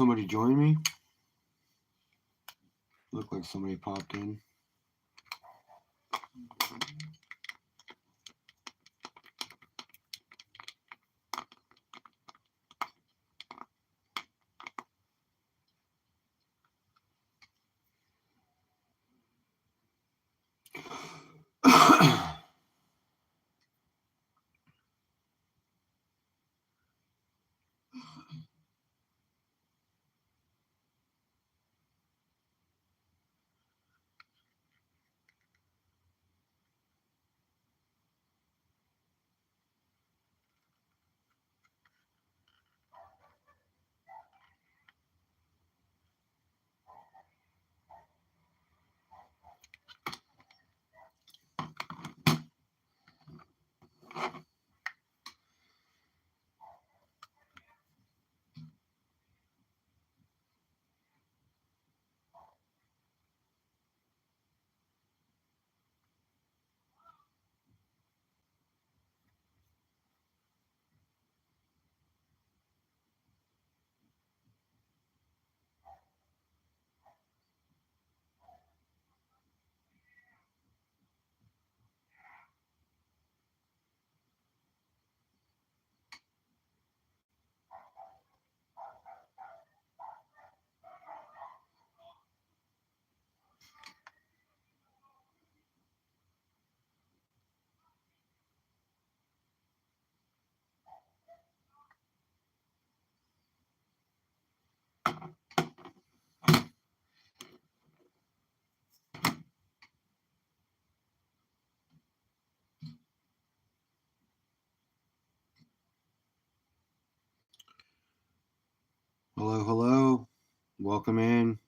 somebody join me? Looked like somebody popped in. Hello, hello. Welcome in.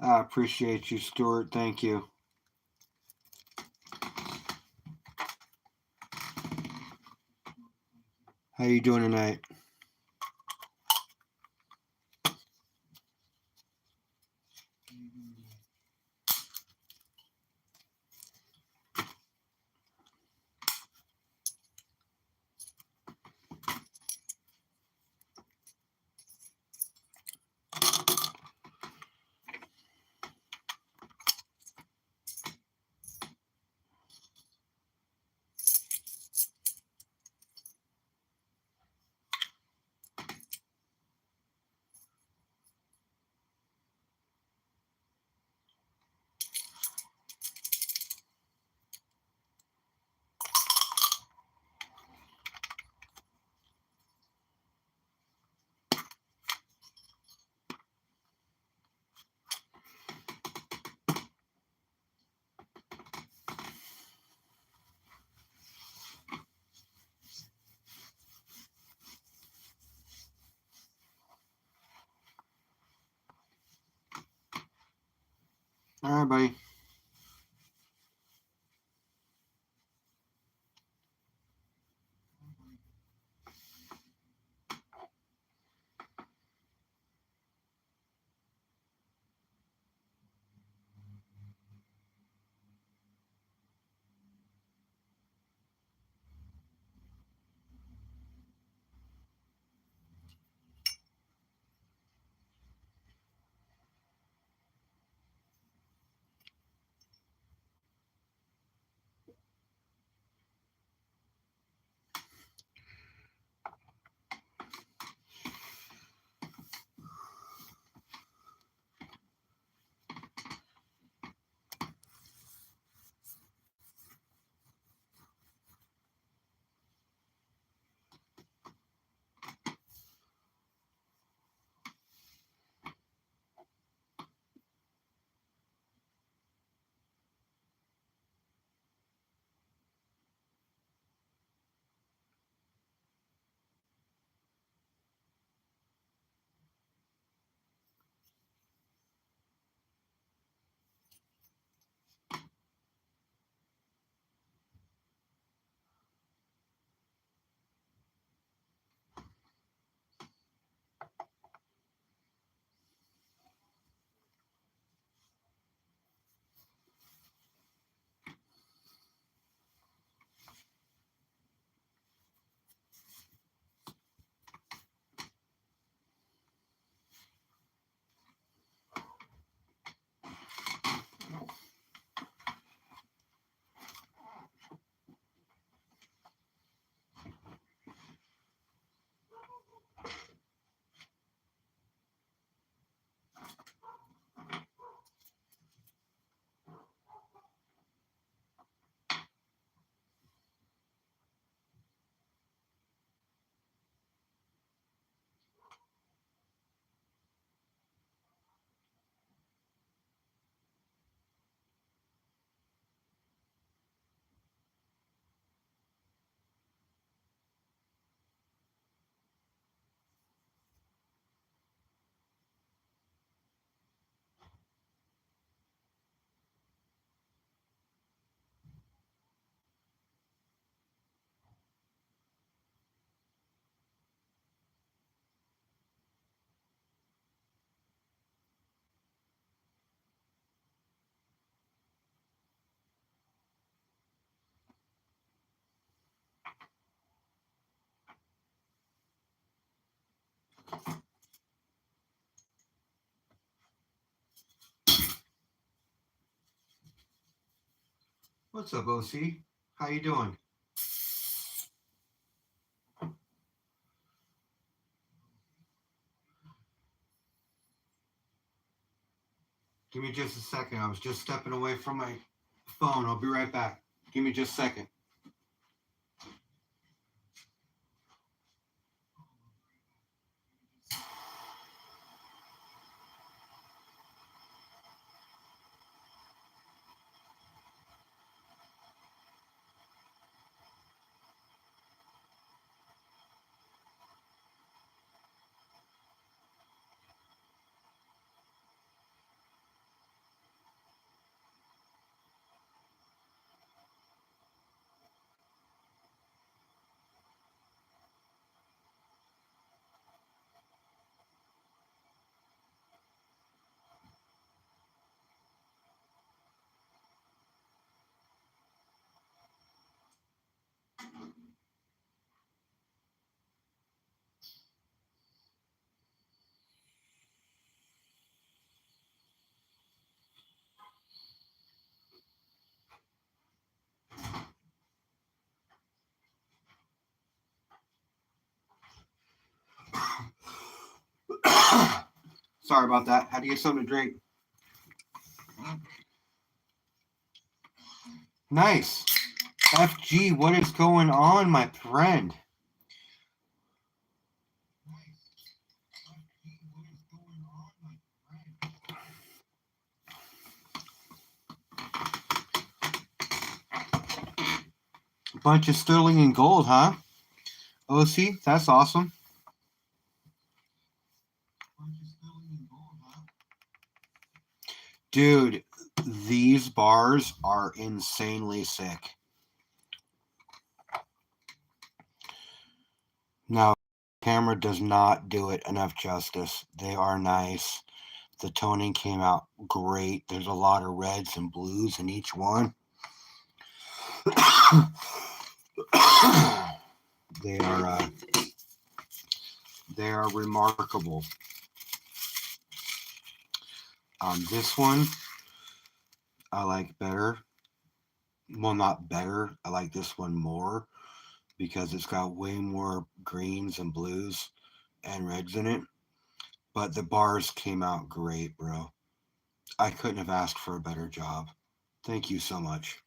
I appreciate you, Stuart. Thank you. How you doing tonight? All right, buddy. What's up, OC? How you doing? Give me just a second. I was just stepping away from my phone. I'll be right back. Give me just a second. Sorry about that. Had to get something to drink. Nice. FG, what is going on, my friend? Bunch of sterling and gold, huh? OC, that's awesome. Dude, these bars are insanely sick. Now, camera does not do it enough justice. They are nice. The toning came out great. There's a lot of reds and blues in each one. They are remarkable. This one I like better. Well, not better. I like this one more because it's got way more greens and blues and reds in it. But the bars came out great, bro. I couldn't have asked for a better job. Thank you so much.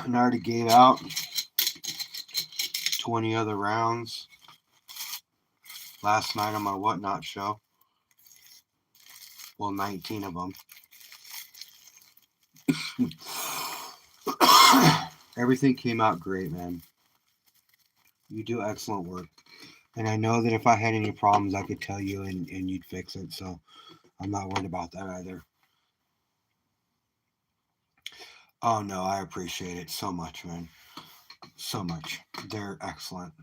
And I already gave out 20 other rounds last night on my Whatnot show. Well, 19 of them. Everything came out great, man. You do excellent work. And I know that if I had any problems, I could tell you and you'd fix it. So I'm not worried about that either. Oh, no, I appreciate it so much, man. So much. They're excellent.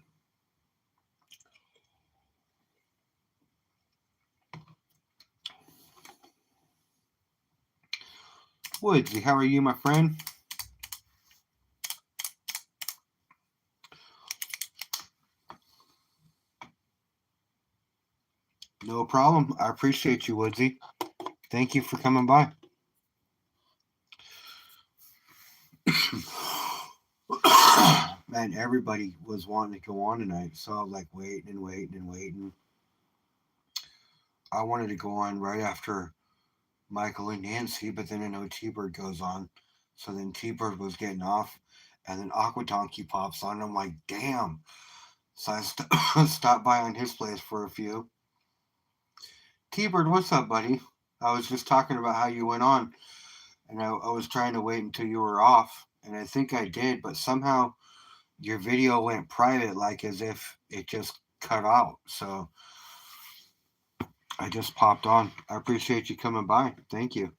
Woodsy, how are you, my friend? No problem. I appreciate you, Woodsy. Thank you for coming by. Man, everybody was wanting to go on tonight, so I was like waiting. I wanted to go on right after Michael and Nancy, but then I know T-Bird goes on. So then T-Bird was getting off, and then Aqua Donkey pops on. And I'm like, damn. So I stopped by on his place for a few. T-Bird, what's up, buddy? I was just talking about how you went on, and I was trying to wait until you were off, and I think I did, but somehow your video went private, like as if it just cut out. So I just popped on. I appreciate you coming by. Thank you.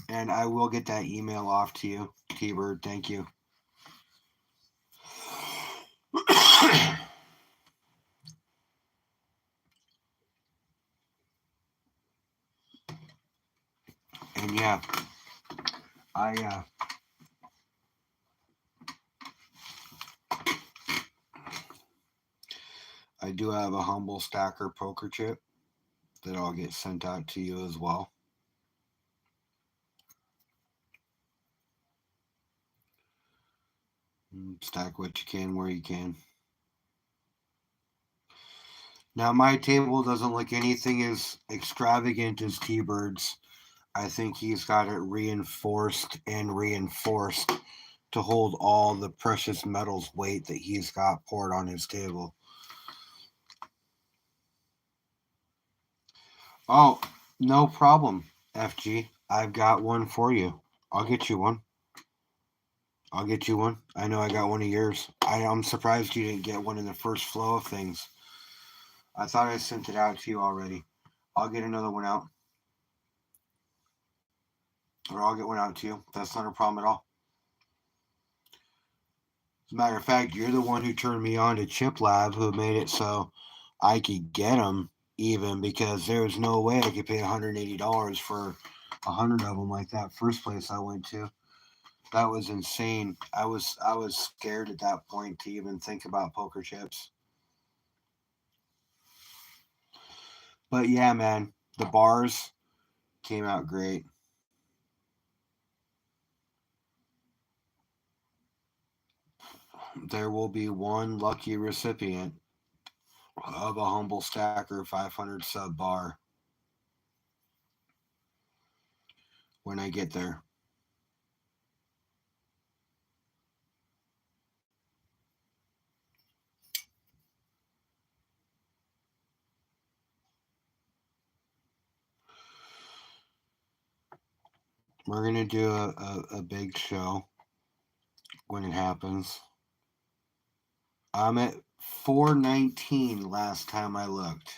And I will get that email off to you, T-Bird. Thank you. And yeah, I do have a Humble Stacker poker chip that I'll get sent out to you as well. Stack what you can where you can. Now, my table doesn't look anything as extravagant as T-Bird's. I think he's got it reinforced to hold all the precious metals weight that he's got poured on his table. Oh, no problem, FG. I've got one for you. I'll get you one. I know I got one of yours. I'm surprised you didn't get one in the first flow of things. I thought I sent it out to you already. I'll get another one out. Or I'll get one out to you. That's not a problem at all. As a matter of fact, you're the one who turned me on to Chip Lab, who made it so I could get them even, because there was no way I could pay $180 for 100 of them like that first place I went to. That was insane. I was scared at that point to even think about poker chips. But yeah, man, the bars came out great. there will be one lucky recipient of a Humble Stacker 500 sub bar when I get there. We're going to do a big show when it happens. I'm at 419 last time I looked.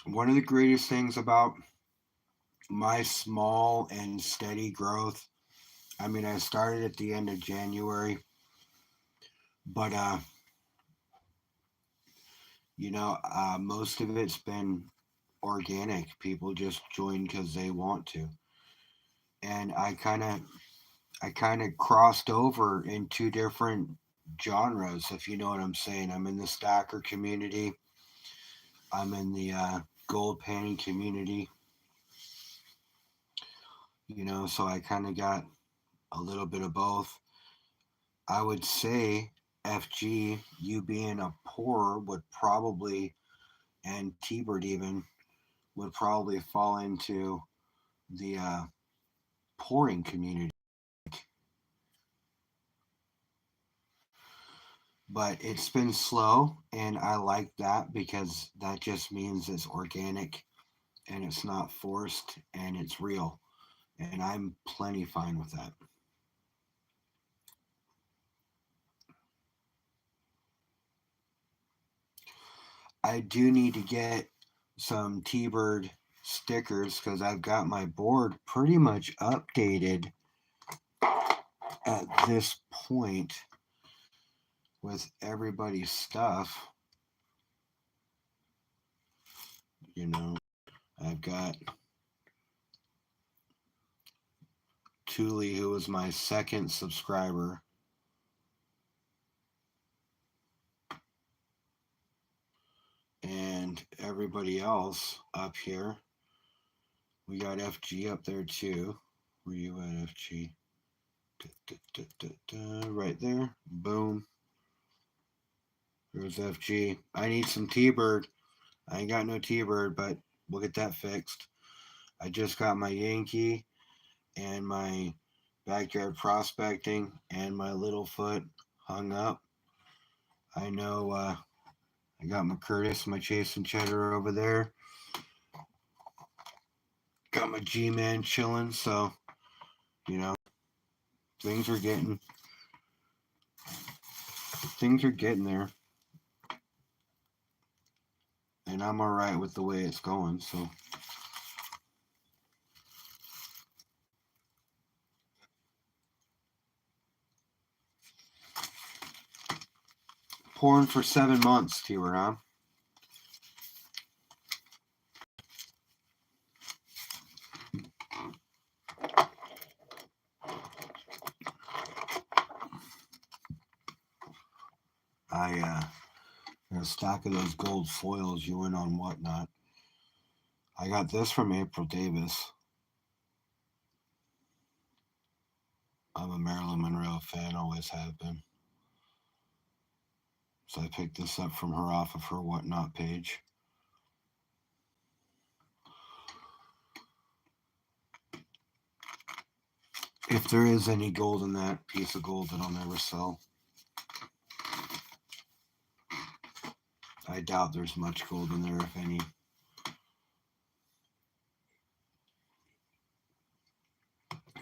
One of the greatest things about my small and steady growth, I mean, I started at the end of January, but most of it's been organic. People just join because they want to, and I kind of crossed over in two different genres, if you know what I'm saying. I'm in the stacker community. I'm in the gold panning community. So I kind of got a little bit of both. I would say FG, you being a pourer would probably, and T-Bird even, would probably fall into the pouring community. But it's been slow, and I like that because that just means it's organic and it's not forced and it's real. And I'm plenty fine with that. I do need to get some T-Bird stickers because I've got my board pretty much updated at this point with everybody's stuff. You know, I've got Thule, who was my second subscriber. And everybody else up here. We got FG up there too. Where you at, FG? Right there. Boom. There's FG. I need some T-Bird. I ain't got no T-Bird, but we'll get that fixed. I just got my Yankee and my backyard prospecting and my Littlefoot hung up. I know I got my Curtis, my Chase and Cheddar over there. Got my G-Man chilling, so, you know, things are getting there. And I'm alright with the way it's going, so. Pouring for 7 months, T-Word, huh? I got a stack of those gold foils you win on Whatnot. I got this from April Davis. I'm a Marilyn Monroe fan, always have been. So I picked this up from her off of her Whatnot page. If there is any gold in that piece of gold, that I'll never sell. I doubt there's much gold in there, if any.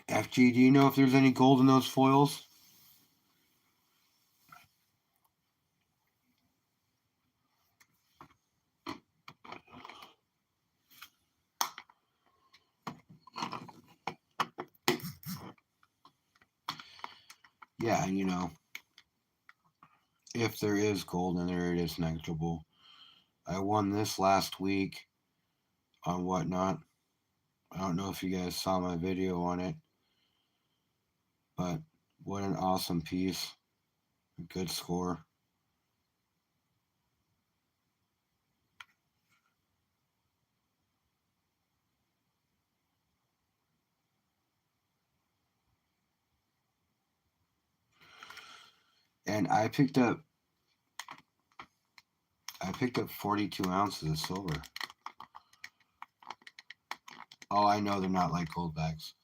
FG, do you know if there's any gold in those foils? Yeah, if there is gold in there, it is negligible. I won this last week on Whatnot. I don't know if you guys saw my video on it, but what an awesome piece. A good score. And I picked up 42 ounces of silver. Oh, I know they're not like gold bags.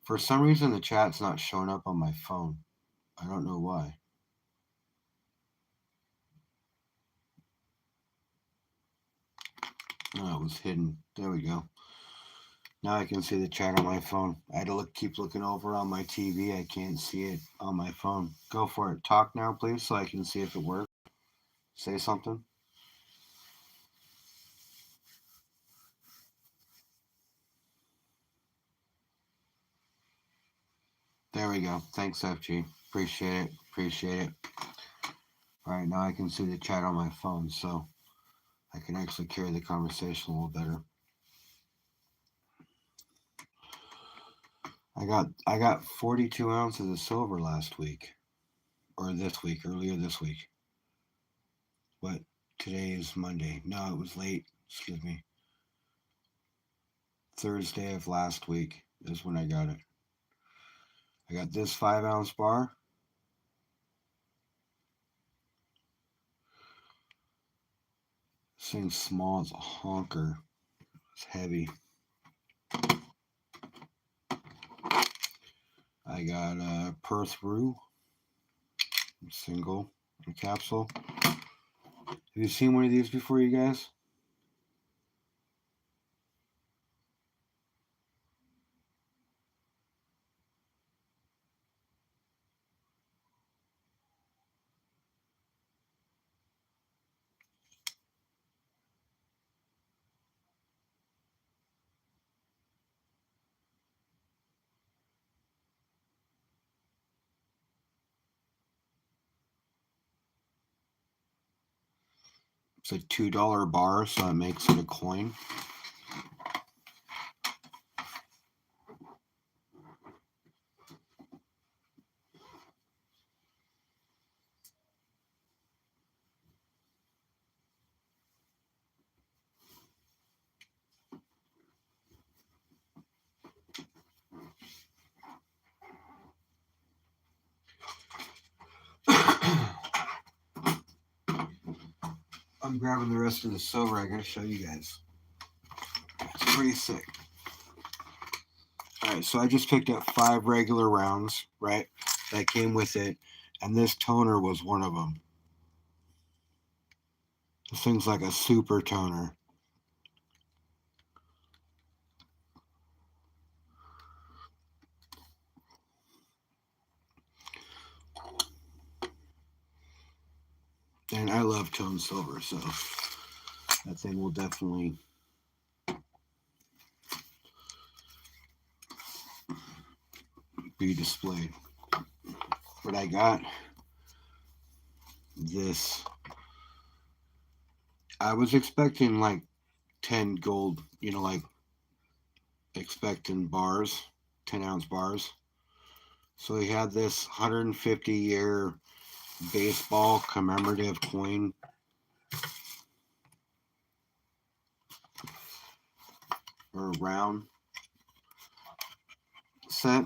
For some reason, the chat's not showing up on my phone. I don't know why. Oh, it was hidden. There we go. Now I can see the chat on my phone. I had to keep looking over on my TV. I can't see it on my phone. Go for it. Talk now, please, so I can see if it works. Say something. There we go. Thanks, FG. Appreciate it. Appreciate it. All right, now I can see the chat on my phone, so I can actually carry the conversation a little better. I got 42 ounces of silver last week, or this week, earlier this week. But today is Monday. No, it was late. Excuse me. Thursday of last week is when I got it. I got this 5-ounce bar. This thing's small. It's a honker. It's heavy. I got a Perth Brew, single, a capsule. Have you seen one of these before, you guys? It's a $2 bar, so it makes it a coin. I'm grabbing the rest of the silver. I gotta show you guys. It's pretty sick. All right, so I just picked up 5 regular rounds, right? That came with it, and this toner was one of them. This thing's like a super toner. And I love toned silver, so that thing will definitely be displayed. But I got this. I was expecting like 10 gold, like expecting bars, 10-ounce bars. So he had this 150-year baseball commemorative coin. Or round set.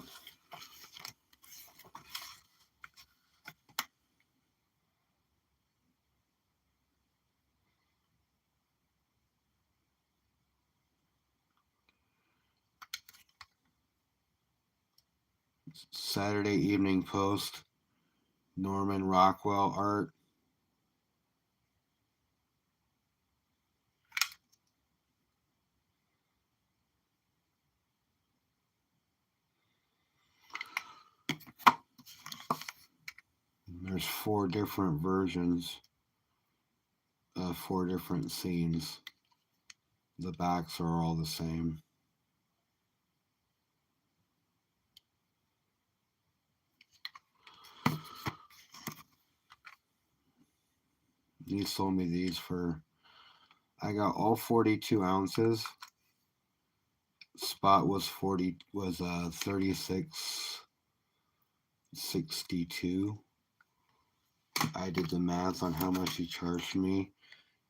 Saturday Evening Post, Norman Rockwell art. There's 4 different versions of 4 different scenes. The backs are all the same. He sold me these for, I got all 42 ounces. Spot was 36.62. I did the math on how much he charged me.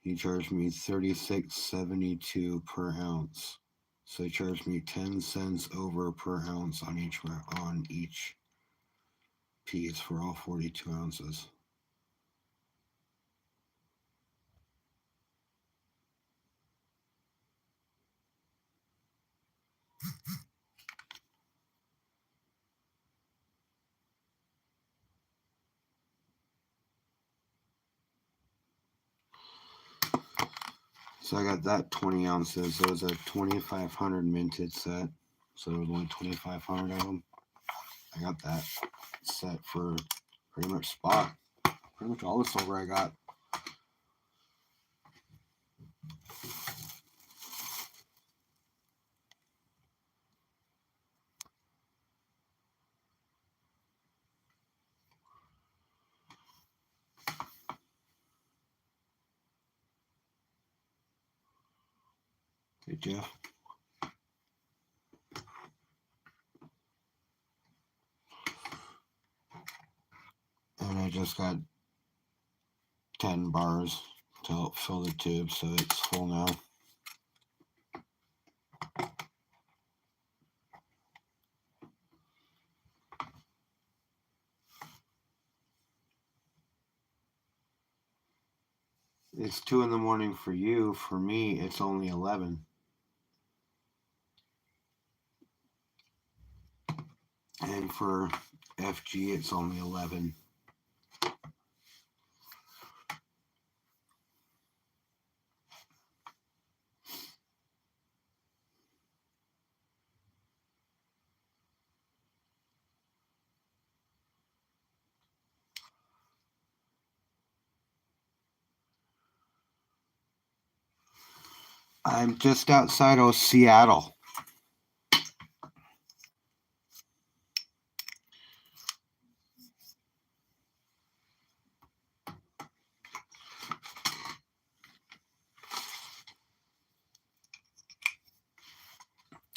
He charged me $36.72 per ounce. So he charged me 10 cents over per ounce on each piece for all 42 ounces. So I got that 20 ounces. It was a 2,500 minted set. So there was only 2,500 of them. I got that set for pretty much spot. Pretty much all the silver I got. Hey, Jeff. And I just got 10 bars to help fill the tube, so it's full now. It's 2 in the morning for you. For me, it's only 11. And for FG, it's only 11. I'm just outside of Seattle.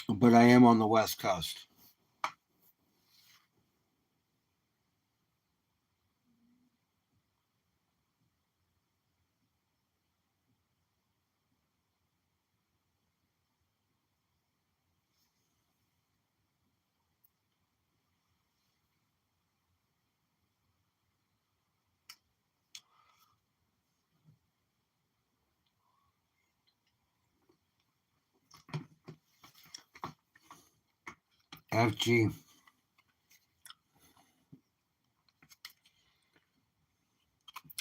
But I am on the West Coast. FG.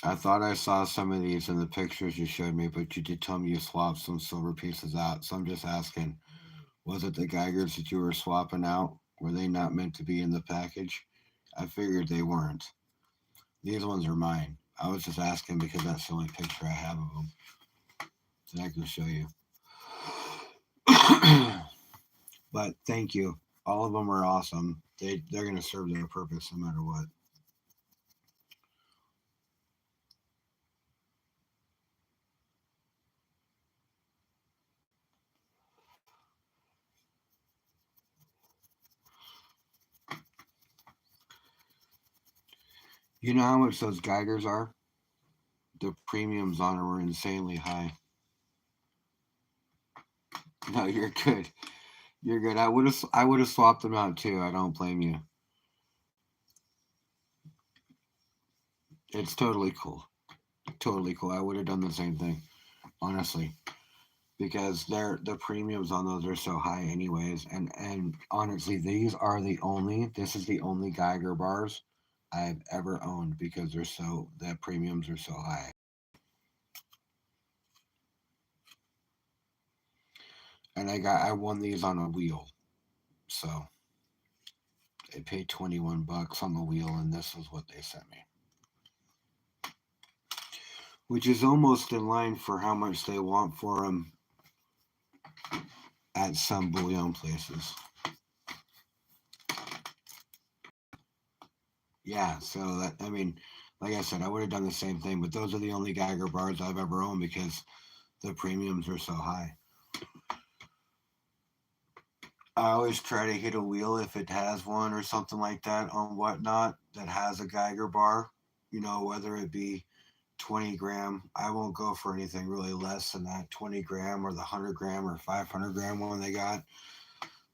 I thought I saw some of these in the pictures you showed me, but you did tell me you swapped some silver pieces out. So I'm just asking, was it the Geigers that you were swapping out? Were they not meant to be in the package? I figured they weren't. These ones are mine. I was just asking because that's the only picture I have of them. So I can show you. But thank you. All of them are awesome. They're going to serve their purpose no matter what. You know how much those Geigers are? The premiums on them are insanely high. No, you're good. You're good. I would have swapped them out too. I don't blame you. It's totally cool. Totally cool. I would have done the same thing, honestly, because the premiums on those are so high anyways. And honestly, this is the only Geiger bars I've ever owned because the premiums are so high. And I won these on a wheel. So I paid $21 on the wheel, and this is what they sent me, which is almost in line for how much they want for them at some bullion places. Yeah, so that I mean, like I said, I would have done the same thing, but those are the only Geiger bars I've ever owned because the premiums are so high. I always try to hit a wheel if it has one or something like that on whatnot that has a Geiger bar. Whether it be 20 gram. I won't go for anything really less than that 20 gram or the 100 gram or 500 gram one they got.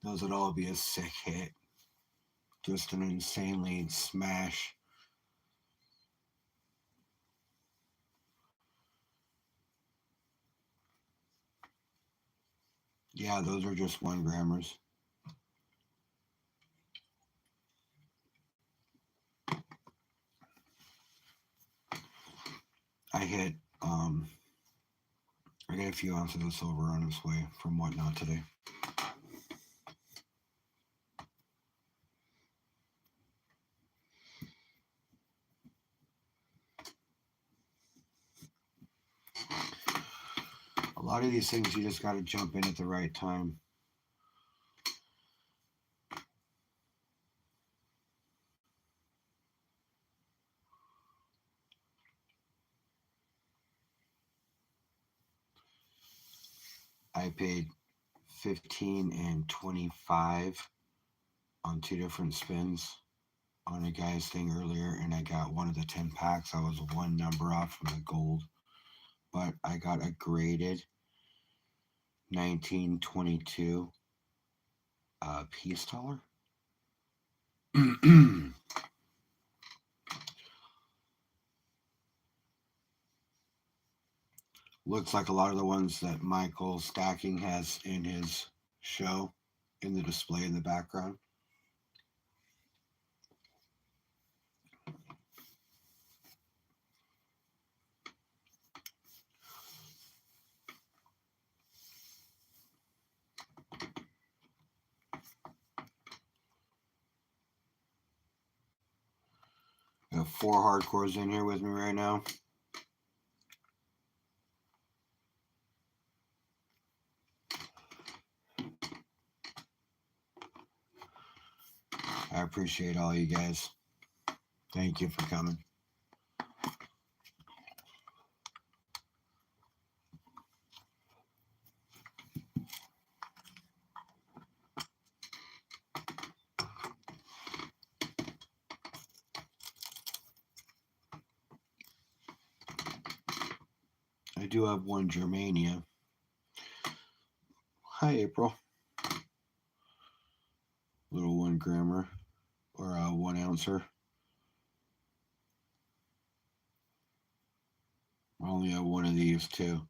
Those would all be a sick hit. Just an insanely smash. Yeah, those are just 1 grammers. hit, I got a few ounces of silver on its way from Whatnot today. A lot of these things you just got to jump in at the right time. I paid 15 and 25 on 2 different spins on a guy's thing earlier, and I got one of the 10 packs. I was one number off from the gold, but I got a graded 1922 peace dollar. Looks like a lot of the ones that Michael Stacking has in his show in the display in the background. I have 4 hardcores in here with me right now. I appreciate all you guys. Thank you for coming. I do have one Germania. Hi, April. Little 1 grammer or a 1 ouncer. I only have one of these too.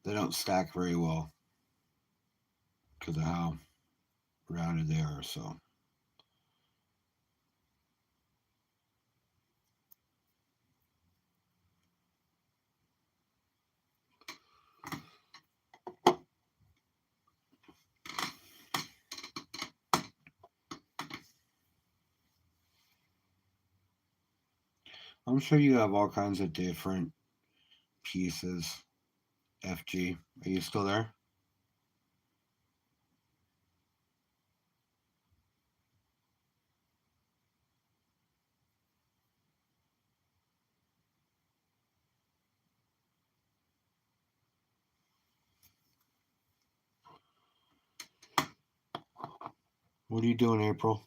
They don't stack very well because of how rounded they are. So. I'm sure you have all kinds of different pieces. FG, are you still there? What are you doing, April?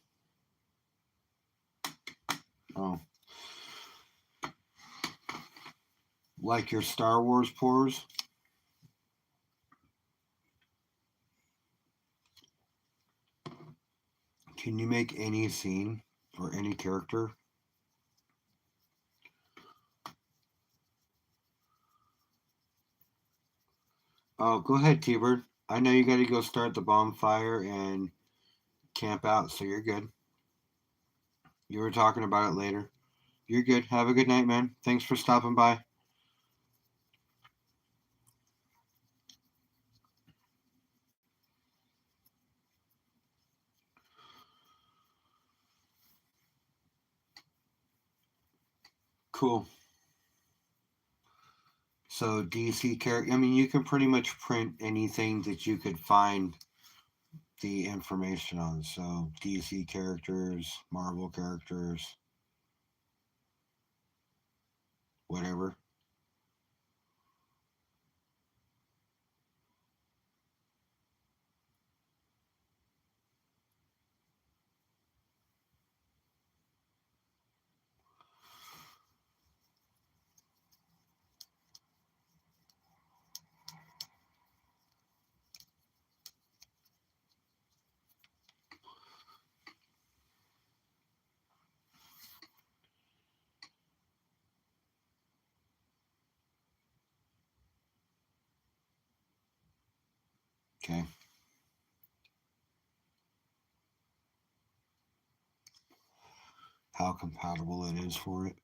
Oh. Like your Star Wars pours? Can you make any scene or any character? Oh, go ahead, T-Bird. I know you got to go start the bonfire and camp out, so you're good. You were talking about it later. You're good. Have a good night, man. Thanks for stopping by. Cool. So DC character, I mean, you can pretty much print anything that you could find the information on. So DC characters, Marvel characters, whatever. Okay. How compatible it is for it.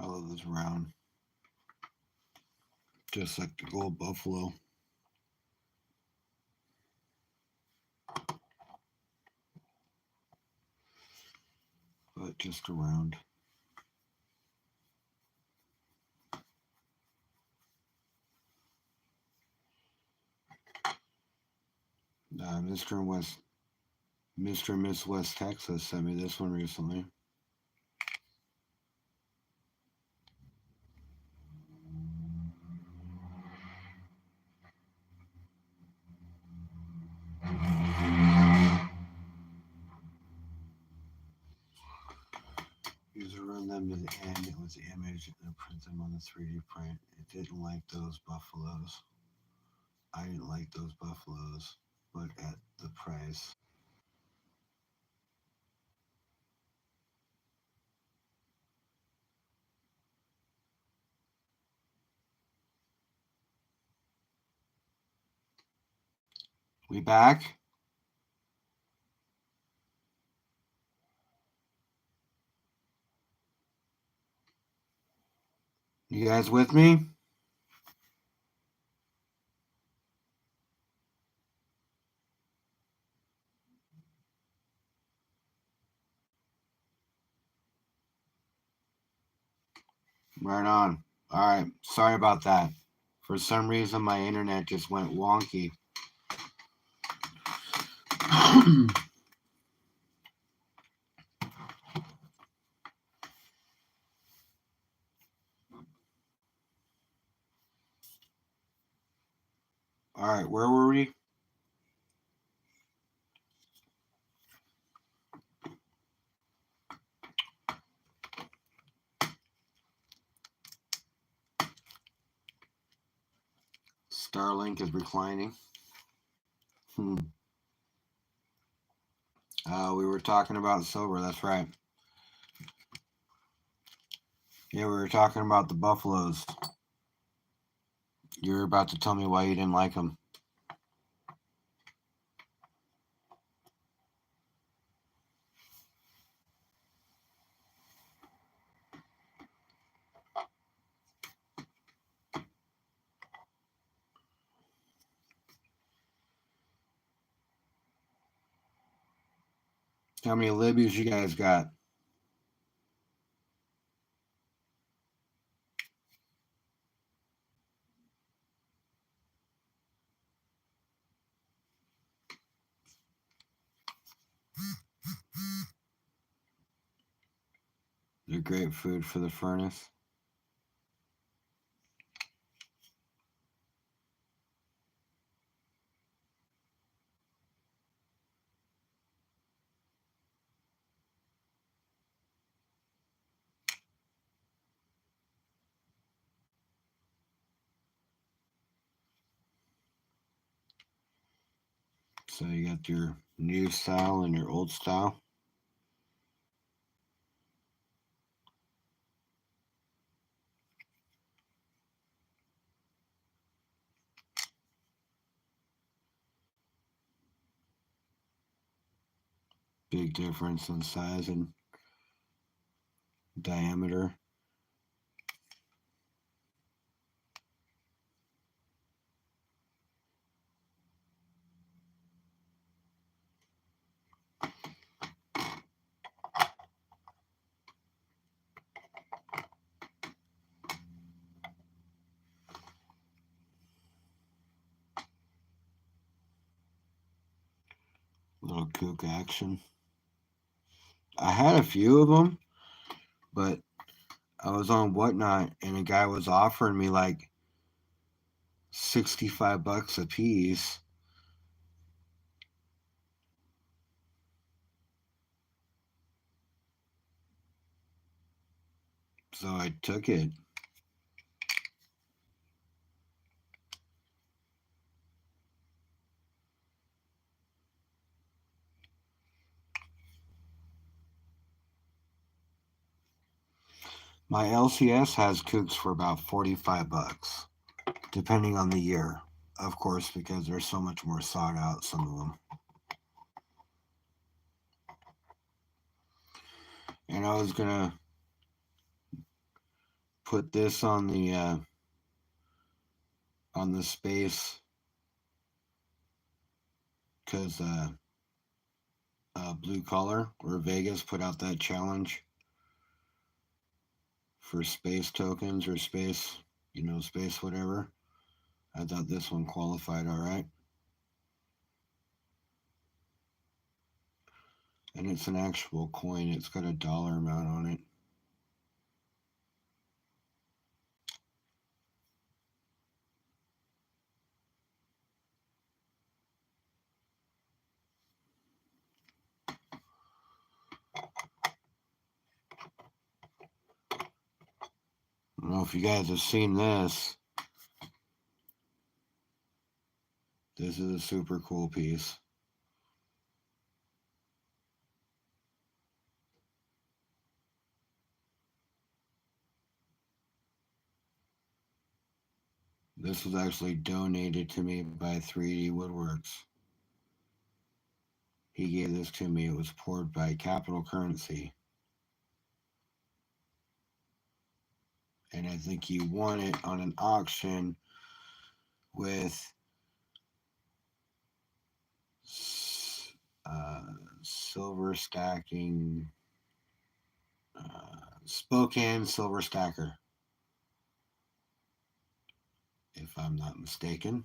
I love this round. Just like the gold buffalo. But just around. Mr. and Miss West Texas sent me this one recently. User run them to the end. It was the image and print them on the 3D print. It didn't like those buffaloes. I didn't like those buffaloes, but at the price. We back? You guys with me? Right on. All right. Sorry about that. For some reason, my internet just went wonky. All right. Where were we? Starlink is reclining. We were talking about silver. That's right. Yeah, we were talking about the buffaloes. You were about to tell me why you didn't like them. How many Libby's you guys got? They're great food for the furnace. So you got your new style and your old style. Big difference in size and diameter. Little kook action. I had a few of them, but I was on Whatnot and a guy was offering me like $65 a piece. So I took it. My LCS has kooks for about $45, depending on the year, of course, because they're so much more sought out, some of them. And I was gonna put this on the space because Blue Collar or Vegas put out that challenge for space tokens or space, space whatever. I thought this one qualified all right. And it's an actual coin. It's got a dollar amount on it. I don't know if you guys have seen this. This is a super cool piece. This was actually donated to me by 3D Woodworks. He gave this to me. It was poured by Capital Currency. And I think he won it on an auction with silver stacking, Spokane Silver Stacker, if I'm not mistaken.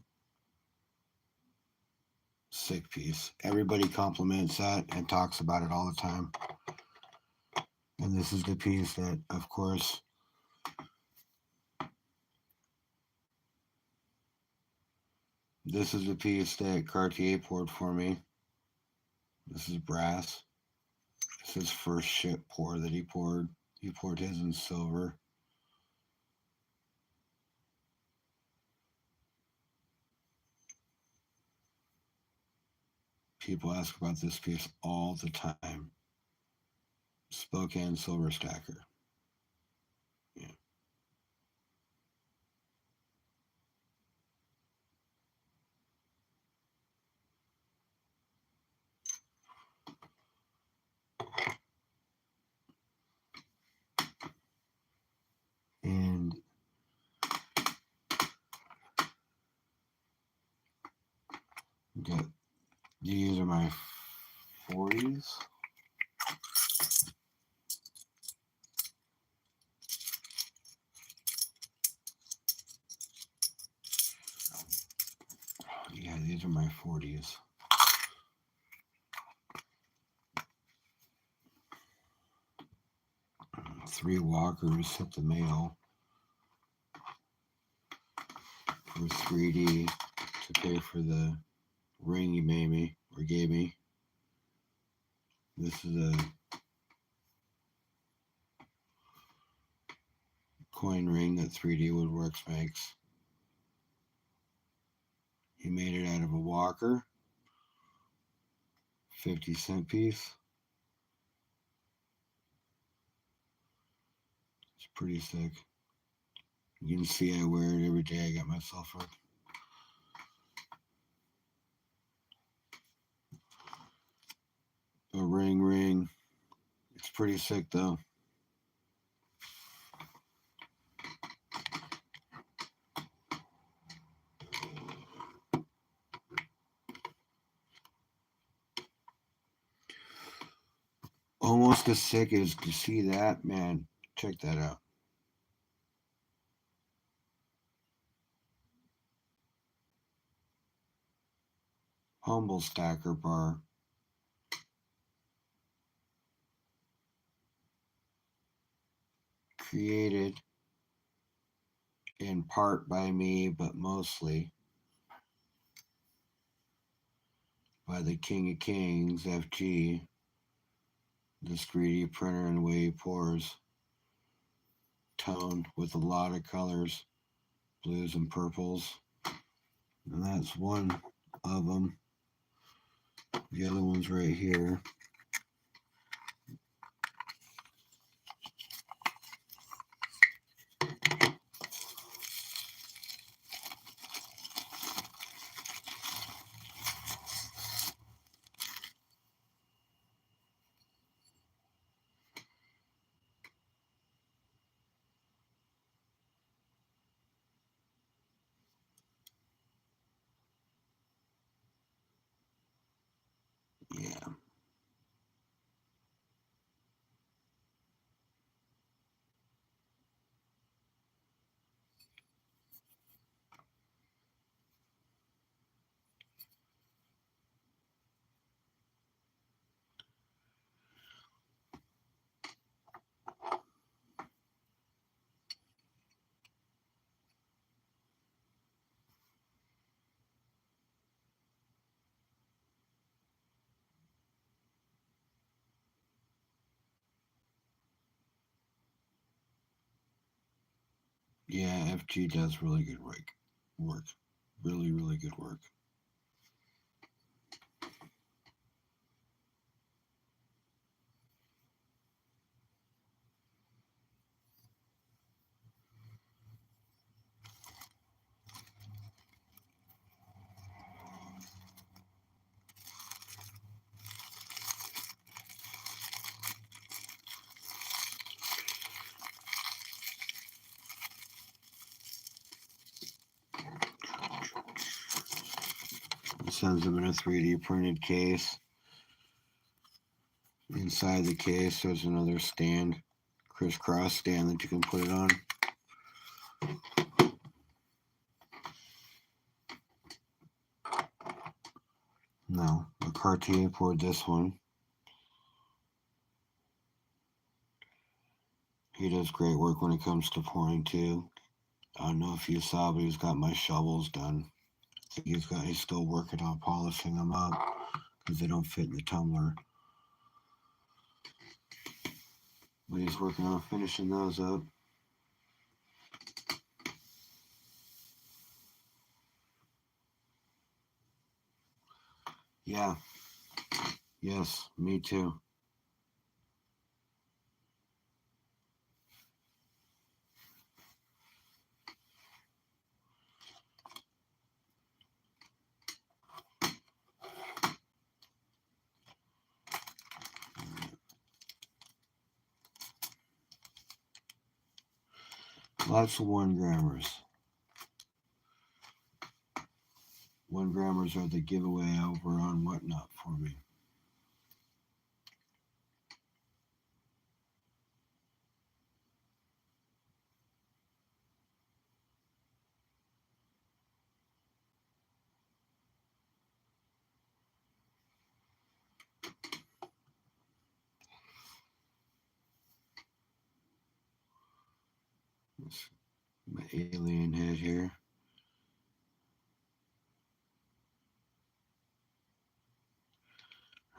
Sick piece. Everybody compliments that and talks about it all the time. And this is the piece that, of course, this is the piece that Cartier poured for me. This is brass. This is his first ship pour that he poured. He poured his in silver. People ask about this piece all the time. Spokane Silver Stacker. Yeah. And these are my 40s. Yeah, these are my 40s. Three walkers hit the mail for 3D to pay for the ring he made me or gave me. This is a coin ring that 3D Woodworks makes. He made it out of a walker, 50-cent piece. It's pretty sick. You can see I wear it every day. I got myself a ring. It's pretty sick though. Almost as sick as to see that, man. Check that out. Humble stacker bar. Created in part by me, but mostly by the King of Kings, FG, this 3D printer and the way he pours. Toned with a lot of colors, blues and purples. And that's one of them. The other one's right here. Yeah, FG does really good work. Really, really good work. It sends them in a 3D printed case. Inside the case, there's another stand, crisscross stand that you can put it on. No, a Cartier poured this one. He does great work when it comes to pouring too. I don't know if you saw, but he's got my shovels done. I think he's still working on polishing them up because they don't fit in the tumbler. But he's working on finishing those up. Yeah. Yes, me too. Lots of 1-grammers. 1-grammers are the giveaway over on Whatnot for me. My alien head here.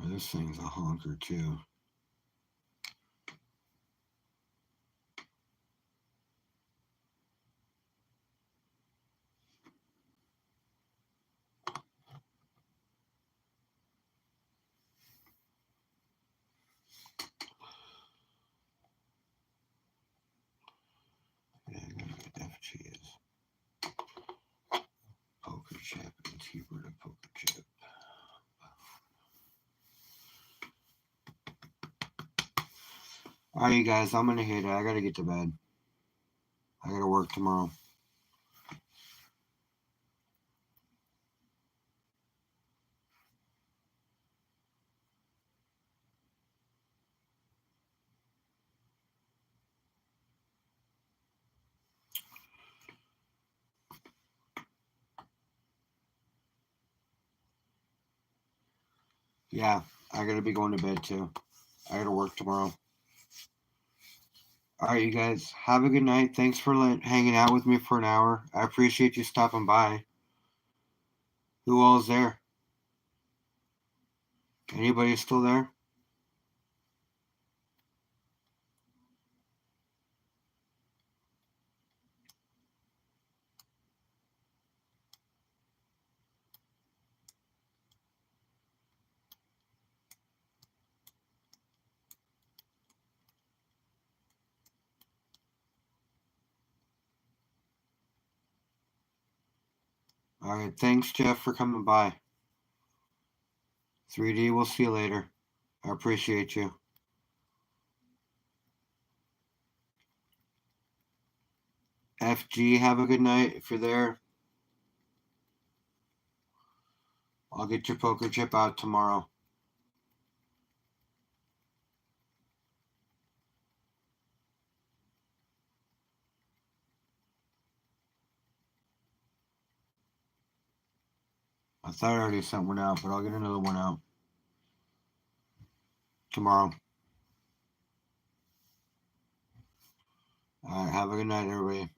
Oh, this thing's a honker too. Yeah, I gotta get FG is poker chip and T-bird a poker chip. Alright, you guys, I'm gonna hit it. I gotta get to bed. I gotta work tomorrow. Yeah, I gotta be going to bed too. I gotta work tomorrow. Alright, you guys, have a good night. Thanks for hanging out with me for an hour. I appreciate you stopping by. Who all is there? Anybody still there? Alright, thanks, Jeff, for coming by. 3D, we'll see you later. I appreciate you. FG, have a good night if you're there. I'll get your poker chip out tomorrow. I thought I already sent one out, but I'll get another one out tomorrow. Alright, have a good night, everybody.